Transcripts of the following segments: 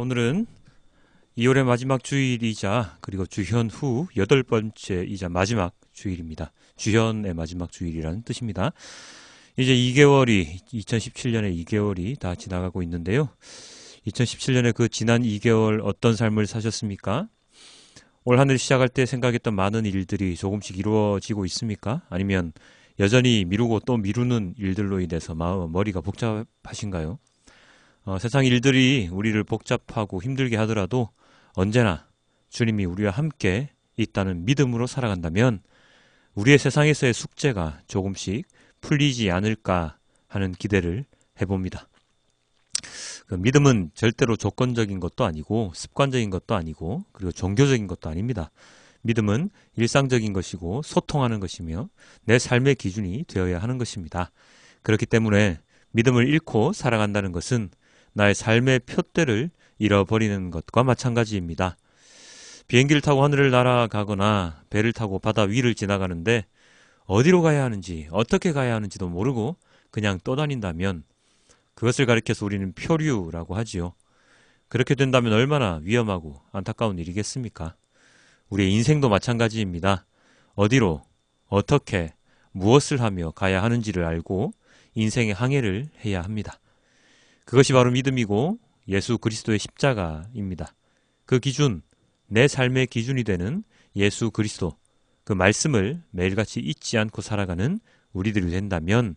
오늘은 2월의 마지막 주일이자 그리고 주현 후 8번째이자 마지막 주일입니다. 주현의 마지막 주일이라는 뜻입니다. 이제 2017년의 2개월이 다 지나가고 있는데요. 2017년에 그 지난 2개월 어떤 삶을 사셨습니까? 올 한 해 시작할 때 생각했던 많은 일들이 조금씩 이루어지고 있습니까? 아니면 여전히 미루고 또 미루는 일들로 인해서 머리가 복잡하신가요? 세상 일들이 우리를 복잡하고 힘들게 하더라도 언제나 주님이 우리와 함께 있다는 믿음으로 살아간다면 우리의 세상에서의 숙제가 조금씩 풀리지 않을까 하는 기대를 해봅니다. 그 믿음은 절대로 조건적인 것도 아니고 습관적인 것도 아니고 그리고 종교적인 것도 아닙니다. 믿음은 일상적인 것이고 소통하는 것이며 내 삶의 기준이 되어야 하는 것입니다. 그렇기 때문에 믿음을 잃고 살아간다는 것은 나의 삶의 푯대를 잃어버리는 것과 마찬가지입니다. 비행기를 타고 하늘을 날아가거나 배를 타고 바다 위를 지나가는데 어디로 가야 하는지 어떻게 가야 하는지도 모르고 그냥 떠다닌다면 그것을 가리켜서 우리는 표류라고 하지요. 그렇게 된다면 얼마나 위험하고 안타까운 일이겠습니까? 우리의 인생도 마찬가지입니다. 어디로, 어떻게, 무엇을 하며 가야 하는지를 알고 인생의 항해를 해야 합니다. 그것이 바로 믿음이고 예수 그리스도의 십자가입니다. 그 기준, 내 삶의 기준이 되는 예수 그리스도, 그 말씀을 매일같이 잊지 않고 살아가는 우리들이 된다면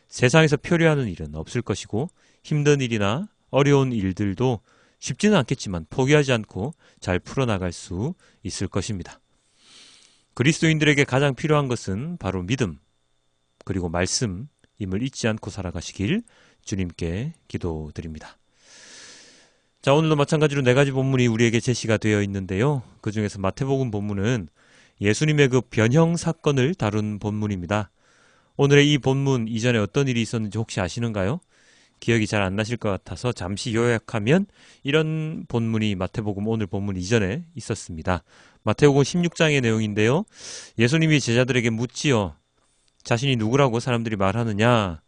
세상에서 표류하는 일은 없을 것이고 힘든 일이나 어려운 일들도 쉽지는 않겠지만 포기하지 않고 잘 풀어나갈 수 있을 것입니다. 그리스도인들에게 가장 필요한 것은 바로 믿음, 그리고 말씀임을 잊지 않고 살아가시길 주님께 기도드립니다. 자, 오늘도 마찬가지로 4가지 본문이 우리에게 제시가 되어 있는데요. 그 중에서 마태복음 본문은 예수님의 그 변형 사건을 다룬 본문입니다. 오늘의 이 본문 이전에 어떤 일이 있었는지 혹시 아시는가요? 기억이 잘 안 나실 것 같아서 잠시 요약하면 이런 본문이 마태복음 오늘 본문 이전에 있었습니다. 마태복음 16장의 내용인데요. 예수님이 제자들에게 묻지요. 자신이 누구라고 사람들이 말하느냐?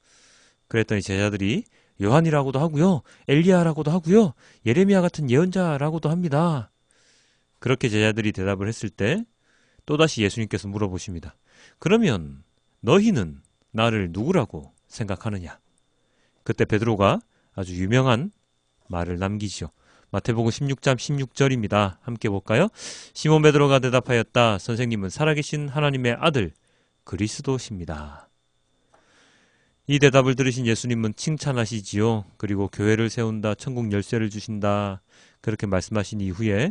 그랬더니 제자들이 요한이라고도 하고요. 엘리야라고도 하고요. 예레미야 같은 예언자라고도 합니다. 그렇게 제자들이 대답을 했을 때 또다시 예수님께서 물어보십니다. 그러면 너희는 나를 누구라고 생각하느냐? 그때 베드로가 아주 유명한 말을 남기죠. 마태복음 16장 16절입니다. 함께 볼까요? 시몬 베드로가 대답하였다. 선생님은 살아계신 하나님의 아들 그리스도십니다. 이 대답을 들으신 예수님은 칭찬하시지요. 그리고 교회를 세운다, 천국 열쇠를 주신다 그렇게 말씀하신 이후에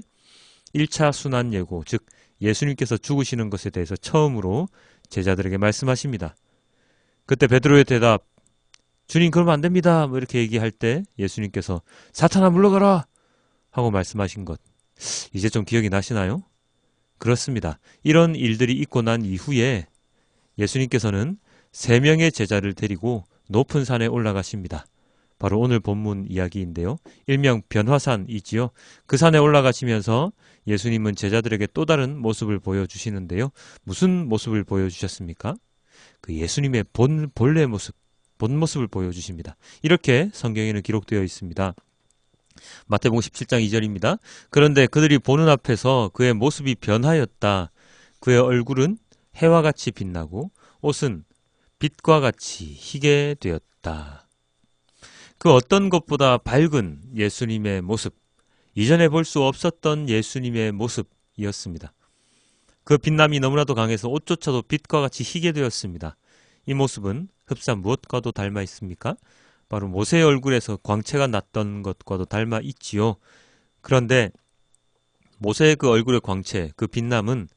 1차 순환 예고, 즉 예수님께서 죽으시는 것에 대해서 처음으로 제자들에게 말씀하십니다. 그때 베드로의 대답, 주님 그러면 안 됩니다 뭐 이렇게 얘기할 때 예수님께서 사탄아 물러가라 하고 말씀하신 것, 이제 좀 기억이 나시나요? 그렇습니다. 이런 일들이 있고 난 이후에 예수님께서는 3명의 제자를 데리고 높은 산에 올라가십니다. 바로 오늘 본문 이야기인데요. 일명 변화산이지요. 그 산에 올라가시면서 예수님은 제자들에게 또 다른 모습을 보여주시는데요. 무슨 모습을 보여주셨습니까? 그 예수님의 본래 모습, 본 모습을 보여주십니다. 이렇게 성경에는 기록되어 있습니다. 마태복음 17장 2절입니다. 그런데 그들이 보는 앞에서 그의 모습이 변하였다. 그의 얼굴은 해와 같이 빛나고 옷은 빛과 같이 희게 되었다. 그 어떤 것보다 밝은 예수님의 모습, 이전에 볼 수 없었던 예수님의 모습이었습니다. 그 빛남이 너무나도 강해서 옷조차도 빛과 같이 희게 되었습니다. 이 모습은 흡사 무엇과도 닮아 있습니까? 바로 모세의 얼굴에서 광채가 났던 것과도 닮아 있지요. 그런데 모세의 그 얼굴의 광채, 그 빛남은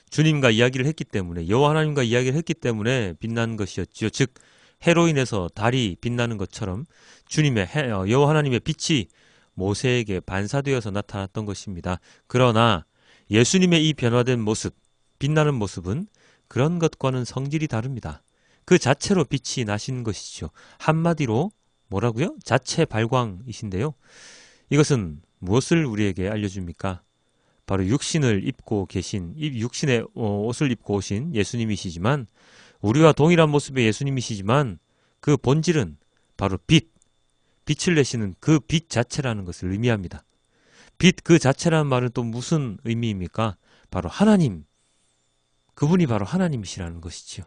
주님과 이야기를 했기 때문에, 여호와 하나님과 이야기를 했기 때문에 빛난 것이었지요. 즉 해로 인해서 달이 빛나는 것처럼 주님의 여호와 하나님의 빛이 모세에게 반사되어서 나타났던 것입니다. 그러나 예수님의 이 변화된 모습, 빛나는 모습은 그런 것과는 성질이 다릅니다. 그 자체로 빛이 나신 것이죠. 한마디로 뭐라고요? 자체 발광이신데요. 이것은 무엇을 우리에게 알려줍니까? 바로 육신을 입고 계신, 육신의 옷을 입고 오신 예수님이시지만, 우리와 동일한 모습의 예수님이시지만 그 본질은 바로 빛을 내시는 그 빛 자체라는 것을 의미합니다. 빛 그 자체라는 말은 또 무슨 의미입니까? 바로 하나님, 그분이 바로 하나님이시라는 것이지요.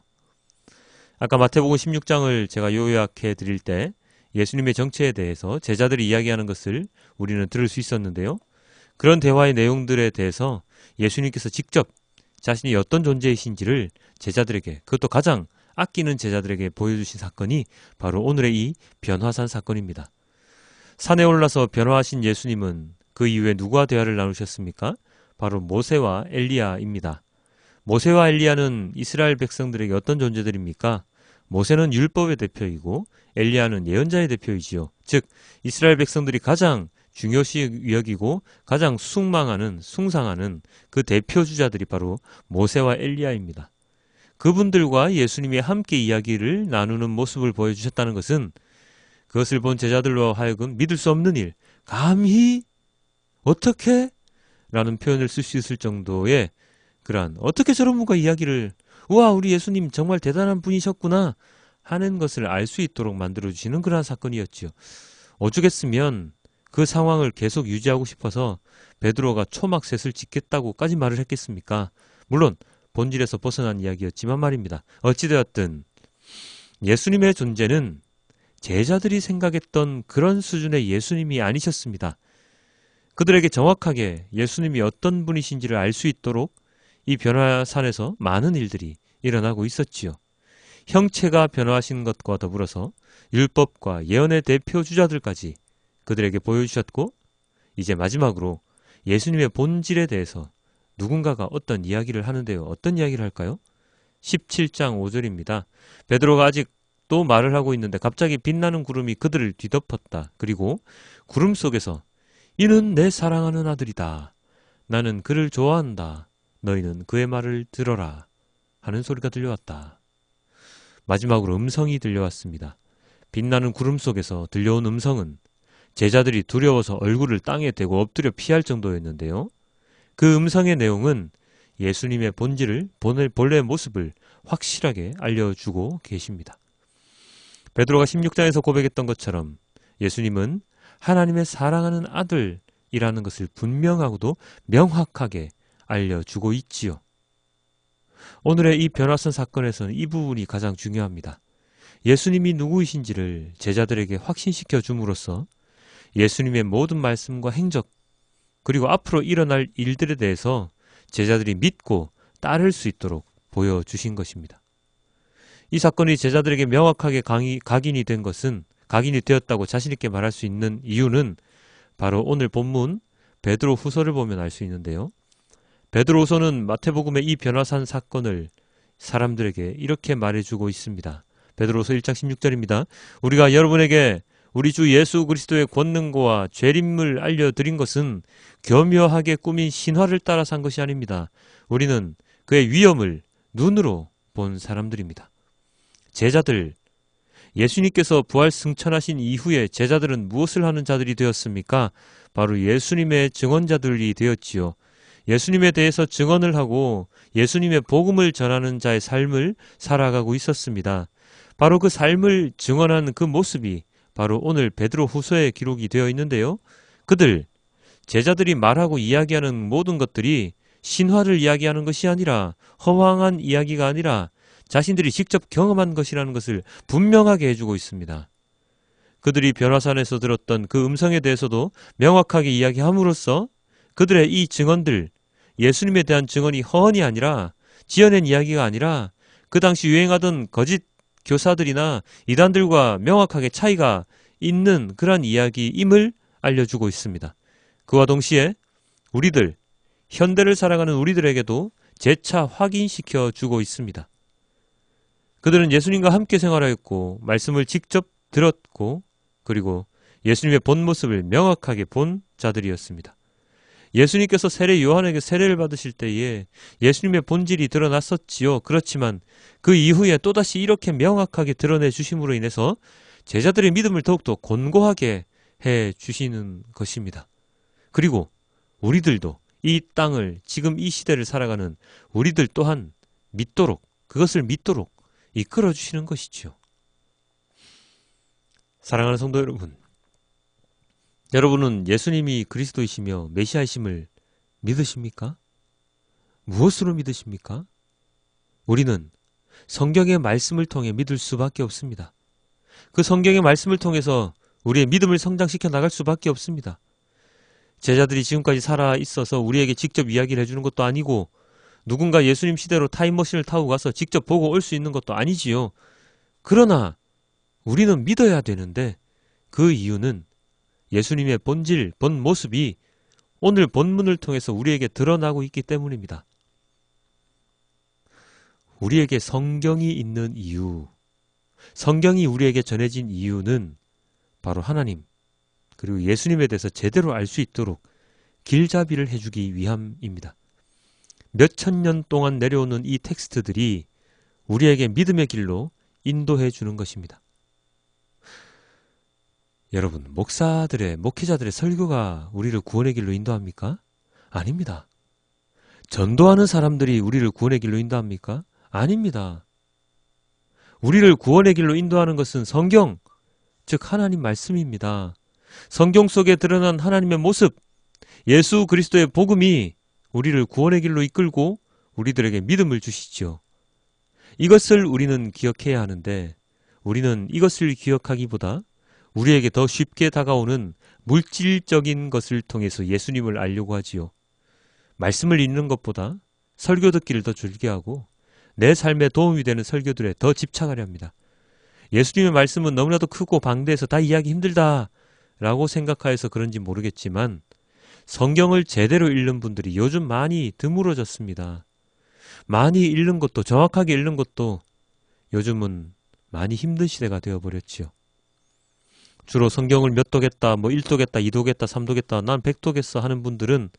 아까 마태복음 16장을 제가 요약해 드릴 때 예수님의 정체에 대해서 제자들이 이야기하는 것을 우리는 들을 수 있었는데요. 그런 대화의 내용들에 대해서 예수님께서 직접 자신이 어떤 존재이신지를 제자들에게, 그것도 가장 아끼는 제자들에게 보여주신 사건이 바로 오늘의 이 변화산 사건입니다. 산에 올라서 변화하신 예수님은 그 이후에 누구와 대화를 나누셨습니까? 바로 모세와 엘리야입니다. 모세와 엘리야는 이스라엘 백성들에게 어떤 존재들입니까? 모세는 율법의 대표이고 엘리야는 예언자의 대표이지요. 즉 이스라엘 백성들이 가장 중요시 여기고 가장 숭상하는 그 대표주자들이 바로 모세와 엘리야입니다. 그분들과 예수님이 함께 이야기를 나누는 모습을 보여주셨다는 것은 그것을 본 제자들로 하여금 믿을 수 없는 일, 감히? 어떻게? 라는 표현을 쓸 수 있을 정도의 그러한 어떻게 저런 분과 이야기를 우와 우리 예수님 정말 대단한 분이셨구나 하는 것을 알 수 있도록 만들어주시는 그러한 사건이었지요. 오죽했으면 그 상황을 계속 유지하고 싶어서 베드로가 초막셋을 짓겠다고까지 말을 했겠습니까? 물론 본질에서 벗어난 이야기였지만 말입니다. 어찌되었든 예수님의 존재는 제자들이 생각했던 그런 수준의 예수님이 아니셨습니다. 그들에게 정확하게 예수님이 어떤 분이신지를 알 수 있도록 이 변화산에서 많은 일들이 일어나고 있었지요. 형체가 변화하신 것과 더불어서 율법과 예언의 대표 주자들까지 그들에게 보여주셨고 이제 마지막으로 예수님의 본질에 대해서 누군가가 어떤 이야기를 하는데요. 어떤 이야기를 할까요? 17장 5절입니다. 베드로가 아직 또 말을 하고 있는데 갑자기 빛나는 구름이 그들을 뒤덮었다. 그리고 구름 속에서 이는 내 사랑하는 아들이다. 나는 그를 좋아한다. 너희는 그의 말을 들어라. 하는 소리가 들려왔다. 마지막으로 음성이 들려왔습니다. 빛나는 구름 속에서 들려온 음성은 제자들이 두려워서 얼굴을 땅에 대고 엎드려 피할 정도였는데요. 그 음성의 내용은 예수님의 본질을, 본래의 모습을 확실하게 알려주고 계십니다. 베드로가 16장에서 고백했던 것처럼 예수님은 하나님의 사랑하는 아들이라는 것을 분명하고도 명확하게 알려주고 있지요. 오늘의 이 변화선 사건에서는 이 부분이 가장 중요합니다. 예수님이 누구이신지를 제자들에게 확신시켜 줌으로써 예수님의 모든 말씀과 행적 그리고 앞으로 일어날 일들에 대해서 제자들이 믿고 따를 수 있도록 보여주신 것입니다. 이 사건이 제자들에게 명확하게 각인이 된 것은 각인이 되었다고 자신있게 말할 수 있는 이유는 바로 오늘 본문 베드로 후서를 보면 알 수 있는데요. 베드로 후서는 마태복음의 이 변화산 사건을 사람들에게 이렇게 말해주고 있습니다. 베드로후서 1장 16절입니다. 우리가 여러분에게 우리 주 예수 그리스도의 권능과 죄림을 알려드린 것은 교묘하게 꾸민 신화를 따라서 한 것이 아닙니다. 우리는 그의 위엄을 눈으로 본 사람들입니다. 제자들, 예수님께서 부활 승천하신 이후에 제자들은 무엇을 하는 자들이 되었습니까? 바로 예수님의 증언자들이 되었지요. 예수님에 대해서 증언을 하고 예수님의 복음을 전하는 자의 삶을 살아가고 있었습니다. 바로 그 삶을 증언하는 그 모습이 바로 오늘 베드로 후서에 기록이 되어 있는데요. 그들, 제자들이 말하고 이야기하는 모든 것들이 신화를 이야기하는 것이 아니라 허황한 이야기가 아니라 자신들이 직접 경험한 것이라는 것을 분명하게 해주고 있습니다. 그들이 변화산에서 들었던 그 음성에 대해서도 명확하게 이야기함으로써 그들의 이 증언들, 예수님에 대한 증언이 허언이 아니라 지어낸 이야기가 아니라 그 당시 유행하던 거짓 교사들이나 이단들과 명확하게 차이가 있는 그러한 이야기임을 알려주고 있습니다. 그와 동시에 우리들, 현대를 살아가는 우리들에게도 재차 확인시켜 주고 있습니다. 그들은 예수님과 함께 생활하였고 말씀을 직접 들었고 그리고 예수님의 본 모습을 명확하게 본 자들이었습니다. 예수님께서 세례 요한에게 세례를 받으실 때에 예수님의 본질이 드러났었지요. 그렇지만 그 이후에 또다시 이렇게 명확하게 드러내 주심으로 인해서 제자들의 믿음을 더욱더 곤고하게 해 주시는 것입니다. 그리고 우리들도 이 땅을 지금 이 시대를 살아가는 우리들 또한 믿도록 그것을 믿도록 이끌어 주시는 것이지요. 사랑하는 성도 여러분, 여러분은 예수님이 그리스도이시며 메시아이심을 믿으십니까? 무엇으로 믿으십니까? 우리는 성경의 말씀을 통해 믿을 수밖에 없습니다. 그 성경의 말씀을 통해서 우리의 믿음을 성장시켜 나갈 수밖에 없습니다. 제자들이 지금까지 살아 있어서 우리에게 직접 이야기를 해주는 것도 아니고 누군가 예수님 시대로 타임머신을 타고 가서 직접 보고 올 수 있는 것도 아니지요. 그러나 우리는 믿어야 되는데 그 이유는 예수님의 본질, 본 모습이 오늘 본문을 통해서 우리에게 드러나고 있기 때문입니다. 우리에게 성경이 있는 이유, 성경이 우리에게 전해진 이유는 바로 하나님, 그리고 예수님에 대해서 제대로 알 수 있도록 길잡이를 해주기 위함입니다. 몇천 년 동안 내려오는 이 텍스트들이 우리에게 믿음의 길로 인도해 주는 것입니다. 여러분, 목회자들의 설교가 우리를 구원의 길로 인도합니까? 아닙니다. 전도하는 사람들이 우리를 구원의 길로 인도합니까? 아닙니다. 우리를 구원의 길로 인도하는 것은 성경, 즉 하나님 말씀입니다. 성경 속에 드러난 하나님의 모습, 예수 그리스도의 복음이 우리를 구원의 길로 이끌고 우리들에게 믿음을 주시죠. 이것을 우리는 기억해야 하는데 우리는 이것을 기억하기보다 우리에게 더 쉽게 다가오는 물질적인 것을 통해서 예수님을 알려고 하지요. 말씀을 읽는 것보다 설교 듣기를 더 즐겨하고 내 삶에 도움이 되는 설교들에 더 집착하려 합니다. 예수님의 말씀은 너무나도 크고 방대해서 다 이해하기 힘들다 라고 생각하여서 그런지 모르겠지만 성경을 제대로 읽는 분들이 요즘 많이 드물어졌습니다. 많이 읽는 것도, 정확하게 읽는 것도 요즘은 많이 힘든 시대가 되어버렸지요. 주로 성경을 몇 도겠다, 뭐 1도겠다, 2도겠다, 3도겠다, 난 100도겠어 하는 분들은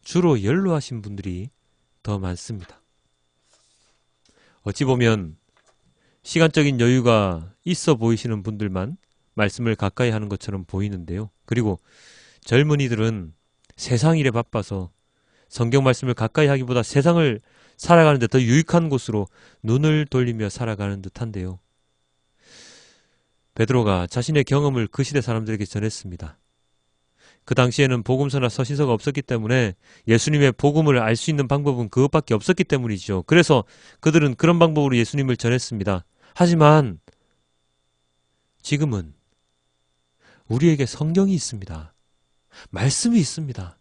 주로 연로하신 분들이 더 많습니다. 어찌 보면 시간적인 여유가 있어 보이시는 분들만 말씀을 가까이 하는 것처럼 보이는데요. 그리고 젊은이들은 세상 일에 바빠서 성경 말씀을 가까이 하기보다 세상을 살아가는 데 더 유익한 곳으로 눈을 돌리며 살아가는 듯한데요. 베드로가 자신의 경험을 그 시대 사람들에게 전했습니다. 그 당시에는 복음서나 서신서가 없었기 때문에 예수님의 복음을 알 수 있는 방법은 그것밖에 없었기 때문이죠. 그래서 그들은 그런 방법으로 예수님을 전했습니다. 하지만 지금은 우리에게 성경이 있습니다. 말씀이 있습니다.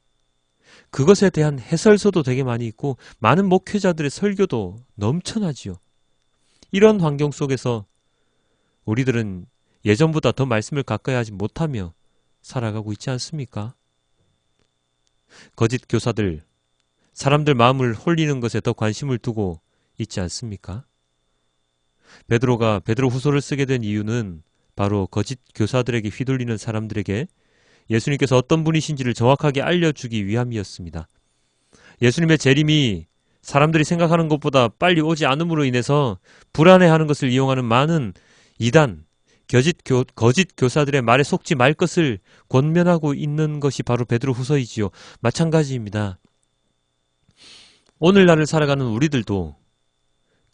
그것에 대한 해설서도 되게 많이 있고 많은 목회자들의 설교도 넘쳐나지요. 이런 환경 속에서 우리들은 예전보다 더 말씀을 가까이 하지 못하며 살아가고 있지 않습니까? 거짓 교사들, 사람들 마음을 홀리는 것에 더 관심을 두고 있지 않습니까? 베드로가 베드로 후서를 쓰게 된 이유는 바로 거짓 교사들에게 휘둘리는 사람들에게 예수님께서 어떤 분이신지를 정확하게 알려주기 위함이었습니다. 예수님의 재림이 사람들이 생각하는 것보다 빨리 오지 않음으로 인해서 불안해하는 것을 이용하는 많은 이단, 거짓 교사들의 말에 속지 말 것을 권면하고 있는 것이 바로 베드로 후서이지요. 마찬가지입니다. 오늘날을 살아가는 우리들도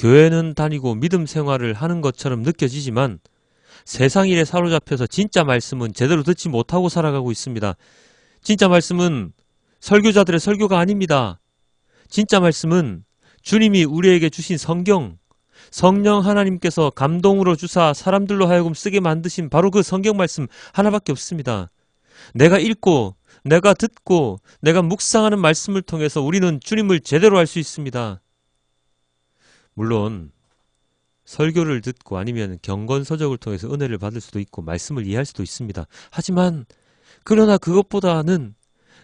교회는 다니고 믿음 생활을 하는 것처럼 느껴지지만 세상 일에 사로잡혀서 진짜 말씀은 제대로 듣지 못하고 살아가고 있습니다. 진짜 말씀은 설교자들의 설교가 아닙니다. 진짜 말씀은 주님이 우리에게 주신 성경, 성령 하나님께서 감동으로 주사 사람들로 하여금 쓰게 만드신 바로 그 성경 말씀 하나밖에 없습니다. 내가 읽고, 내가 듣고, 내가 묵상하는 말씀을 통해서 우리는 주님을 제대로 알 수 있습니다. 물론 설교를 듣고 아니면 경건서적을 통해서 은혜를 받을 수도 있고 말씀을 이해할 수도 있습니다. 하지만 그러나 그것보다는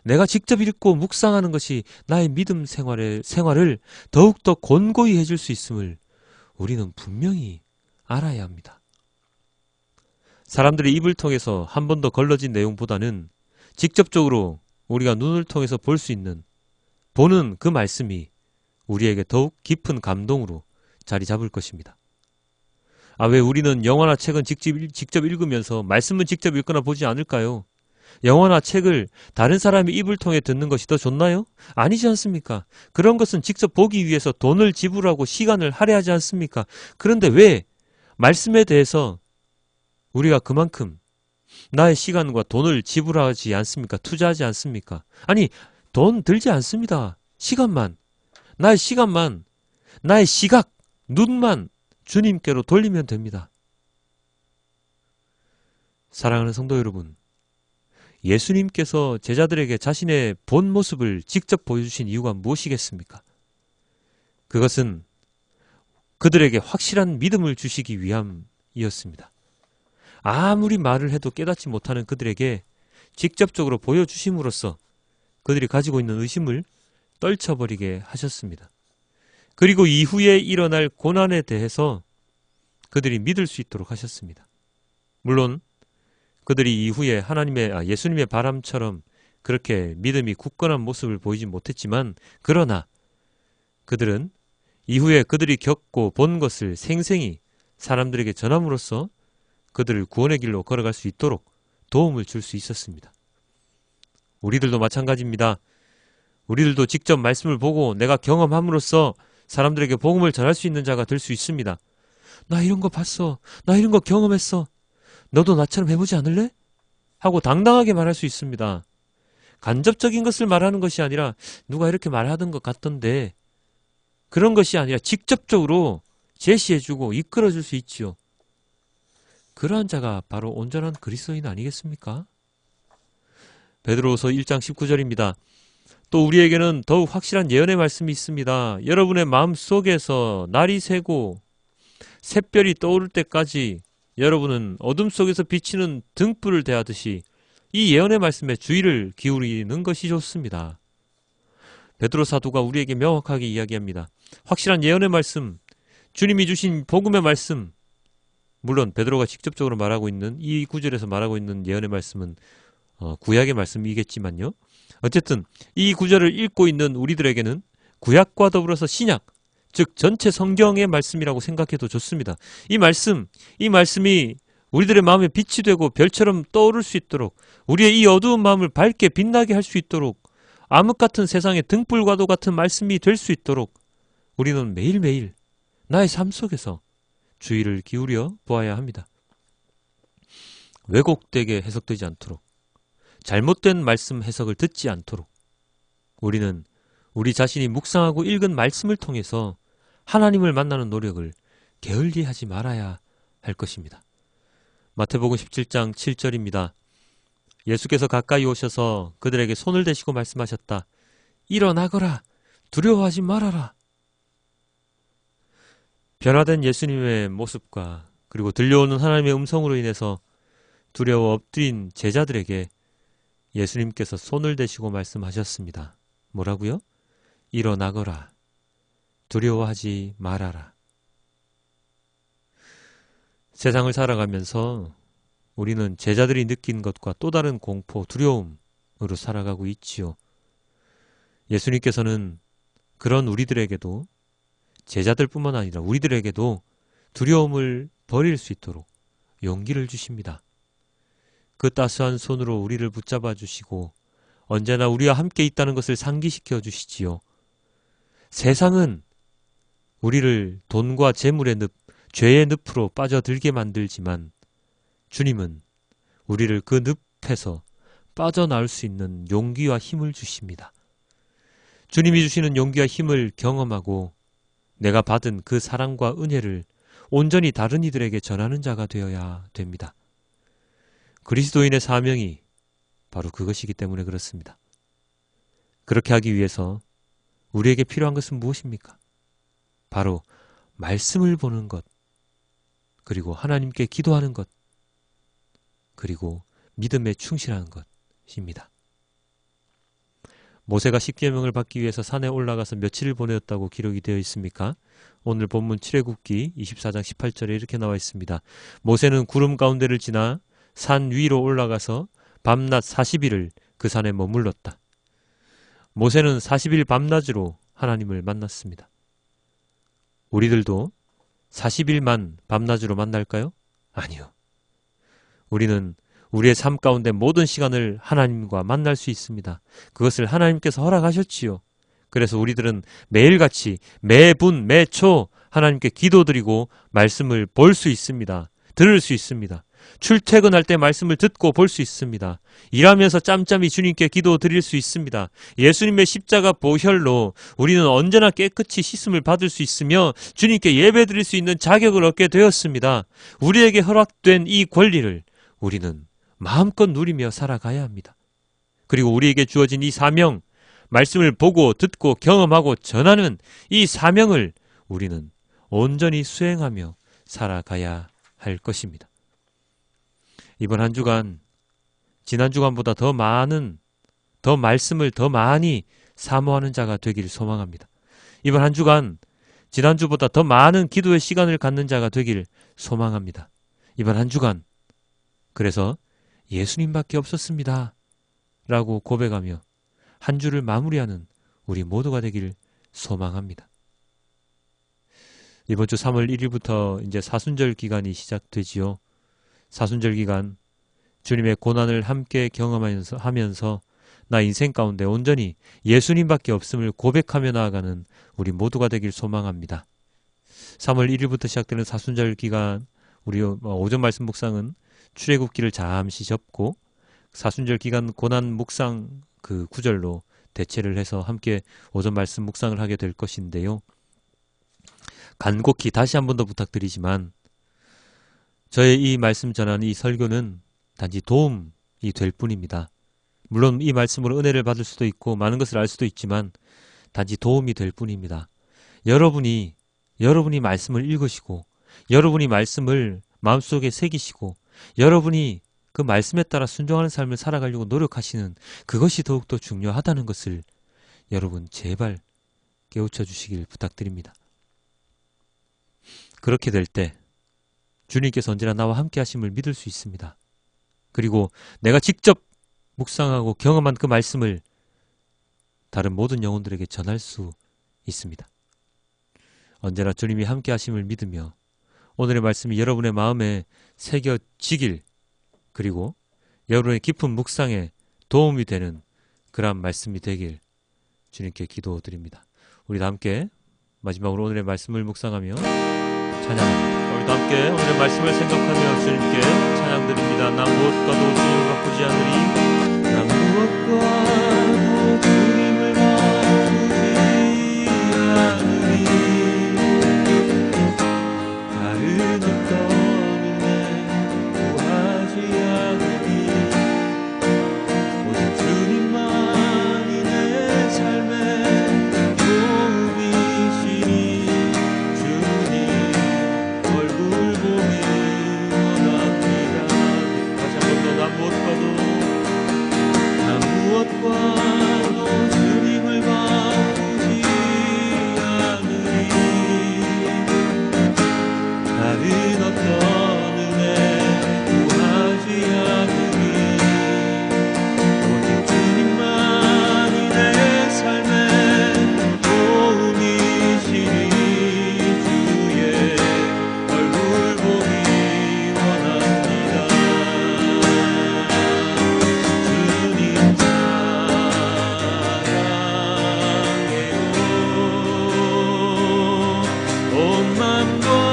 내가 직접 읽고 묵상하는 것이 나의 믿음 생활을 더욱더 권고히 해줄 수 있음을 우리는 분명히 알아야 합니다. 사람들의 입을 통해서 한 번 더 걸러진 내용보다는 직접적으로 우리가 눈을 통해서 볼 수 있는, 보는 그 말씀이 우리에게 더욱 깊은 감동으로 자리 잡을 것입니다. 왜 우리는 영화나 책은 직접 읽으면서 말씀은 직접 읽거나 보지 않을까요? 영화나 책을 다른 사람의 입을 통해 듣는 것이 더 좋나요? 아니지 않습니까? 그런 것은 직접 보기 위해서 돈을 지불하고 시간을 할애하지 않습니까? 그런데 왜 말씀에 대해서 우리가 그만큼 나의 시간과 돈을 지불하지 않습니까? 투자하지 않습니까? 아니, 돈 들지 않습니다. 시간만, 나의 시간만, 나의 시각, 눈만 주님께로 돌리면 됩니다. 사랑하는 성도 여러분, 예수님께서 제자들에게 자신의 본 모습을 직접 보여주신 이유가 무엇이겠습니까? 그것은 그들에게 확실한 믿음을 주시기 위함이었습니다. 아무리 말을 해도 깨닫지 못하는 그들에게 직접적으로 보여주심으로써 그들이 가지고 있는 의심을 떨쳐버리게 하셨습니다. 그리고 이후에 일어날 고난에 대해서 그들이 믿을 수 있도록 하셨습니다. 물론 그들이 이후에 예수님의 바람처럼 그렇게 믿음이 굳건한 모습을 보이지 못했지만, 그러나 그들은 이후에 그들이 겪고 본 것을 생생히 사람들에게 전함으로써 그들을 구원의 길로 걸어갈 수 있도록 도움을 줄 수 있었습니다. 우리들도 마찬가지입니다. 우리들도 직접 말씀을 보고 내가 경험함으로써 사람들에게 복음을 전할 수 있는 자가 될 수 있습니다. 나 이런 거 봤어. 나 이런 거 경험했어. 너도 나처럼 해보지 않을래? 하고 당당하게 말할 수 있습니다. 간접적인 것을 말하는 것이 아니라 누가 이렇게 말하던 것 같던데, 그런 것이 아니라 직접적으로 제시해주고 이끌어줄 수 있지요. 그러한 자가 바로 온전한 그리스도인 아니겠습니까? 베드로후서 1장 19절입니다. 또 우리에게는 더욱 확실한 예언의 말씀이 있습니다. 여러분의 마음 속에서 날이 새고 샛별이 떠오를 때까지 여러분은 어둠 속에서 비치는 등불을 대하듯이 이 예언의 말씀에 주의를 기울이는 것이 좋습니다. 베드로 사도가 우리에게 명확하게 이야기합니다. 확실한 예언의 말씀, 주님이 주신 복음의 말씀, 물론 베드로가 직접적으로 말하고 있는 이 구절에서 말하고 있는 예언의 말씀은 구약의 말씀이겠지만요. 어쨌든 이 구절을 읽고 있는 우리들에게는 구약과 더불어서 신약, 즉 전체 성경의 말씀이라고 생각해도 좋습니다. 이 말씀이 우리들의 마음에 빛이 되고 별처럼 떠오를 수 있도록, 우리의 이 어두운 마음을 밝게 빛나게 할 수 있도록, 암흑 같은 세상의 등불과도 같은 말씀이 될 수 있도록 우리는 매일매일 나의 삶 속에서 주의를 기울여 보아야 합니다. 왜곡되게 해석되지 않도록, 잘못된 말씀 해석을 듣지 않도록 우리는 우리 자신이 묵상하고 읽은 말씀을 통해서 하나님을 만나는 노력을 게을리하지 말아야 할 것입니다. 마태복음 17장 7절입니다. 예수께서 가까이 오셔서 그들에게 손을 대시고 말씀하셨다. 일어나거라. 두려워하지 말아라. 변화된 예수님의 모습과 그리고 들려오는 하나님의 음성으로 인해서 두려워 엎드린 제자들에게 예수님께서 손을 대시고 말씀하셨습니다. 뭐라고요? 일어나거라. 두려워하지 말아라. 세상을 살아가면서 우리는 제자들이 느낀 것과 또 다른 공포, 두려움으로 살아가고 있지요. 예수님께서는 그런 우리들에게도, 제자들뿐만 아니라 우리들에게도 두려움을 버릴 수 있도록 용기를 주십니다. 그 따스한 손으로 우리를 붙잡아 주시고 언제나 우리와 함께 있다는 것을 상기시켜 주시지요. 세상은 우리를 돈과 재물의 늪, 죄의 늪으로 빠져들게 만들지만 주님은 우리를 그 늪에서 빠져나올 수 있는 용기와 힘을 주십니다. 주님이 주시는 용기와 힘을 경험하고 내가 받은 그 사랑과 은혜를 온전히 다른 이들에게 전하는 자가 되어야 됩니다. 그리스도인의 사명이 바로 그것이기 때문에 그렇습니다. 그렇게 하기 위해서 우리에게 필요한 것은 무엇입니까? 바로 말씀을 보는 것, 그리고 하나님께 기도하는 것, 그리고 믿음에 충실하는 것입니다. 모세가 십계명을 받기 위해서 산에 올라가서 며칠을 보내었다고 기록이 되어 있습니까? 오늘 본문 출애굽기 24장 18절에 이렇게 나와 있습니다. 모세는 구름 가운데를 지나 산 위로 올라가서 밤낮 40일을 그 산에 머물렀다. 모세는 40일 밤낮으로 하나님을 만났습니다. 우리들도 40일만 밤낮으로 만날까요? 아니요. 우리는 우리의 삶 가운데 모든 시간을 하나님과 만날 수 있습니다. 그것을 하나님께서 허락하셨지요. 그래서 우리들은 매일같이 매분 매초 하나님께 기도드리고 말씀을 볼 수 있습니다. 들을 수 있습니다. 출퇴근할 때 말씀을 듣고 볼 수 있습니다. 일하면서 짬짬이 주님께 기도 드릴 수 있습니다. 예수님의 십자가 보혈로 우리는 언제나 깨끗이 씻음을 받을 수 있으며 주님께 예배 드릴 수 있는 자격을 얻게 되었습니다. 우리에게 허락된 이 권리를 우리는 마음껏 누리며 살아가야 합니다. 그리고 우리에게 주어진 이 사명, 말씀을 보고 듣고 경험하고 전하는 이 사명을 우리는 온전히 수행하며 살아가야 할 것입니다. 이번 한 주간 지난 주간보다 더 말씀을 더 많이 사모하는 자가 되길 소망합니다. 이번 한 주간 지난주보다 더 많은 기도의 시간을 갖는 자가 되길 소망합니다. 이번 한 주간 그래서 예수님밖에 없었습니다 라고 고백하며 한 주를 마무리하는 우리 모두가 되길 소망합니다. 이번 주 3월 1일부터 이제 사순절 기간이 시작되지요. 사순절 기간 주님의 고난을 함께 경험하면서 나 인생 가운데 온전히 예수님밖에 없음을 고백하며 나아가는 우리 모두가 되길 소망합니다. 3월 1일부터 시작되는 사순절 기간 우리 오전 말씀 묵상은 출애굽기를 잠시 접고 사순절 기간 고난 묵상 그 구절로 대체를 해서 함께 오전 말씀 묵상을 하게 될 것인데요. 간곡히 다시 한 번 더 부탁드리지만 저의 이 말씀 전한 이 설교는 단지 도움이 될 뿐입니다. 물론 이 말씀으로 은혜를 받을 수도 있고 많은 것을 알 수도 있지만 단지 도움이 될 뿐입니다. 여러분이 말씀을 읽으시고 여러분이 말씀을 마음속에 새기시고 여러분이 그 말씀에 따라 순종하는 삶을 살아가려고 노력하시는 그것이 더욱더 중요하다는 것을 여러분 제발 깨우쳐 주시길 부탁드립니다. 그렇게 될 때 주님께서 언제나 나와 함께 하심을 믿을 수 있습니다. 그리고 내가 직접 묵상하고 경험한 그 말씀을 다른 모든 영혼들에게 전할 수 있습니다. 언제나 주님이 함께 하심을 믿으며 오늘의 말씀이 여러분의 마음에 새겨지길 그리고 여러분의 깊은 묵상에 도움이 되는 그러한 말씀이 되길 주님께 기도드립니다. 우리 다 함께 마지막으로 오늘의 말씀을 묵상하며 찬양합니다. 우리 다 함께 오늘의 말씀을 생각하며 주님께 찬양드립니다. 나 무엇과도 주님을 바꾸지 않으리. 나 무엇과도 주님을 바꾸지 않으리. 다른 어떤 은혜 구하지 않으리. 오직 주님만이 내 삶의 도움이시니 무엇과도 주님을 바꾸지 않으리. 다른 어떤 은혜 구하지 않으리. 오직 주님만이 내 삶의 도움이시니 주의 얼굴 보기 원합니다. 주님 온 맘과